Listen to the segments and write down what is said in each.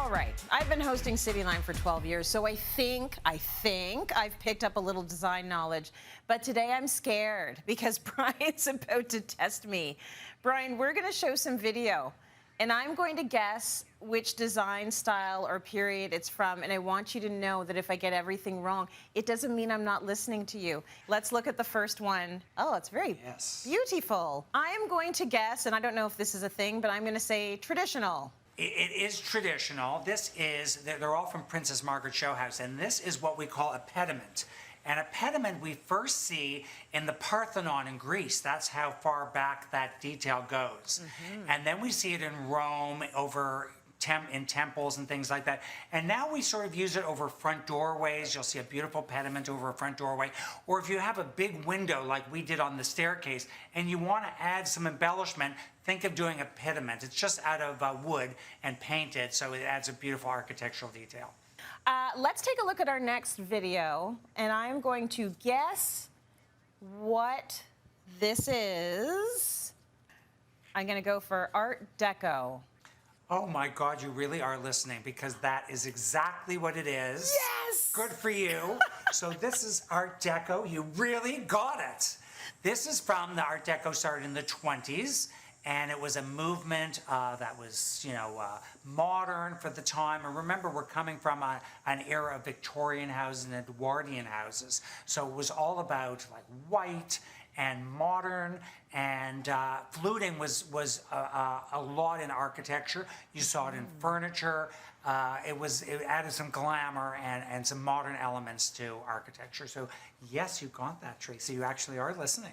All right, I've been hosting Cityline for 12 years, so I think I've picked up a little design knowledge. But today I'm scared because Brian's about to test me. Brian, we're going to show some video, and I'm going to guess which design style or period it's from, and I want you to know that if I get everything wrong, it doesn't mean I'm not listening to you. Let's look at the first one. Oh, it's very beautiful. I am going to guess, and I don't know if this is a thing, but I'm going to say traditional. It is traditional. They're all from Princess Margaret Show House, and this is what we call a pediment. And a pediment we first see in the Parthenon in Greece. That's how far back that detail goes. And then we see it in Rome in temples and things like that. And now we sort of use it over front doorways. You'll see a beautiful pediment over a front doorway. Or if you have a big window like we did on the staircase and you want to add some embellishment, think of doing a pediment. It's just out of wood and painted, so it adds a beautiful architectural detail. Let's take a look at our next video, and I'm going to guess what this is. I'm going to go for Art Deco. Oh my God, you really are listening, because that is exactly what it is. Yes! Good for you. So this is Art Deco. You really got it. This is from the Art Deco started in the 20s. And it was a movement that was, modern for the time. And remember, we're coming from an era of Victorian houses and Edwardian houses. So it was all about like white and modern, and fluting was a lot in architecture. You saw it in furniture. It added some glamour and some modern elements to architecture. So yes, you got that, Tracy. You actually are listening.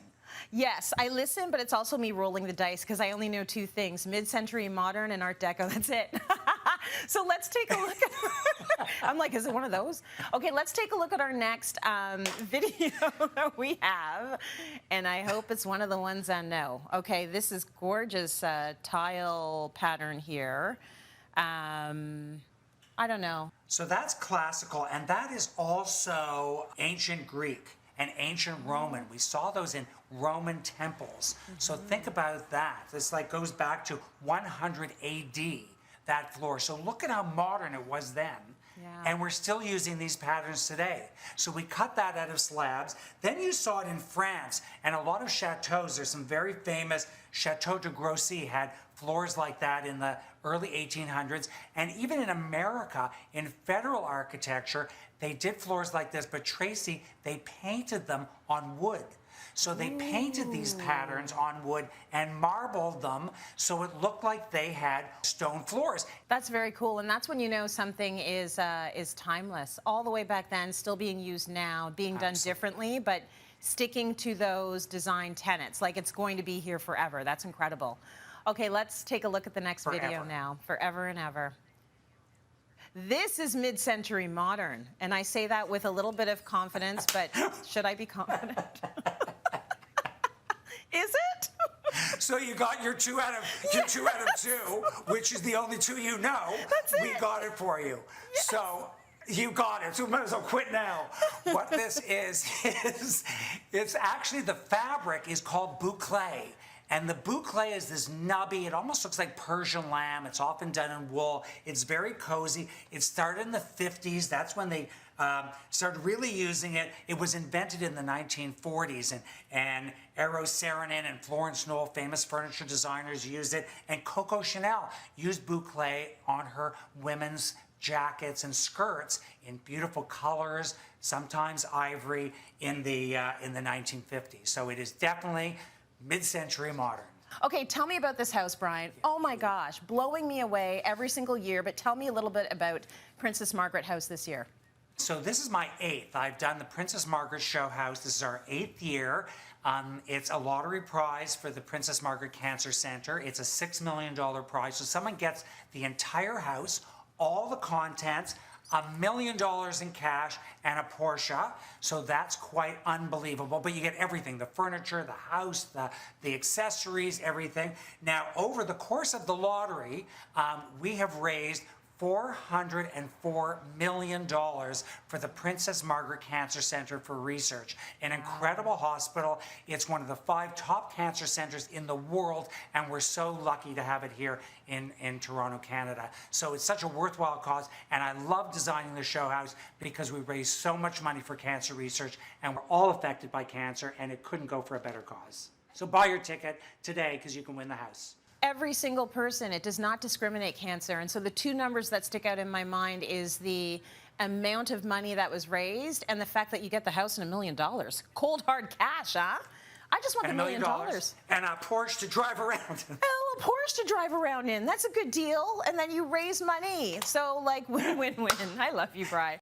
Yes, I listen, but it's also me rolling the dice because I only know two things: mid-century modern and Art Deco. That's it. So let's take a look at I'm like, is it one of those? Okay, let's take a look at our next video that we have, and I hope it's one of the ones I know. Okay, this is gorgeous tile pattern here. I don't know. So that's classical, and that is also ancient Greek and ancient Roman. We saw those in Roman temples. So think about that. This goes back to 100 AD, that floor. So look at how modern it was then. Yeah. And we're still using these patterns today. So we cut that out of slabs. Then you saw it in France, and a lot of chateaus. There's some very famous Chateau de Grossy had floors like that in the early 1800s. And even in America, in federal architecture, they did floors like this, but Tracy, they painted them on wood. So they painted these patterns on wood and marbled them so it looked like they had stone floors. That's very cool, and that's when you know something is timeless. All the way back then, still being used now, being done differently, but sticking to those design tenets, like it's going to be here forever. That's incredible. Okay, let's take a look at the next video now. Forever and ever. This is mid-century modern, and I say that with a little bit of confidence, but should I be confident? Is it? So you got your two out of two, which is the only two you know. That's it. We got it for you. Yes. So you got it. So we might as well quit now. What this is it's actually, the fabric is called boucle. And the boucle is this nubby, it almost looks like Persian lamb. It's often done in wool. It's very cozy. It started in the 50s. That's when they started really using it. It was invented in the 1940s, and Eros Saarinen and Florence Knoll, famous furniture designers, used it. And Coco Chanel used boucle on her women's jackets and skirts in beautiful colors, sometimes ivory, in the 1950s. So it is definitely mid-century modern. Okay, tell me about this house, Brian. Oh my gosh, blowing me away every single year, but tell me a little bit about Princess Margaret House this year. So this is my 8th. I've done the Princess Margaret Show House. This is our 8th year. It's a lottery prize for the Princess Margaret Cancer Center. It's a $6 million prize. So someone gets the entire house, all the contents, $1 million in cash, and a Porsche. So that's quite unbelievable. But you get everything: the furniture, the house, the accessories, everything. Now, over the course of the lottery, we have raised $404 million for the Princess Margaret Cancer Center for Research. An incredible hospital. It's one of the 5 top cancer centers in the world, and we're so lucky to have it here in Toronto, Canada. So it's such a worthwhile cause, and I love designing the show house because we raise so much money for cancer research, and we're all affected by cancer, and it couldn't go for a better cause. So buy your ticket today because you can win the house. Every single person. It does not discriminate cancer. And so the 2 numbers that stick out in my mind is the amount of money that was raised and the fact that you get the house and $1 million. Cold hard cash, huh? I just want And the $1 million. And a Porsche to drive around. Oh, a Porsche to drive around in. That's a good deal. And then you raise money. So like win, win, win. I love you, Brian.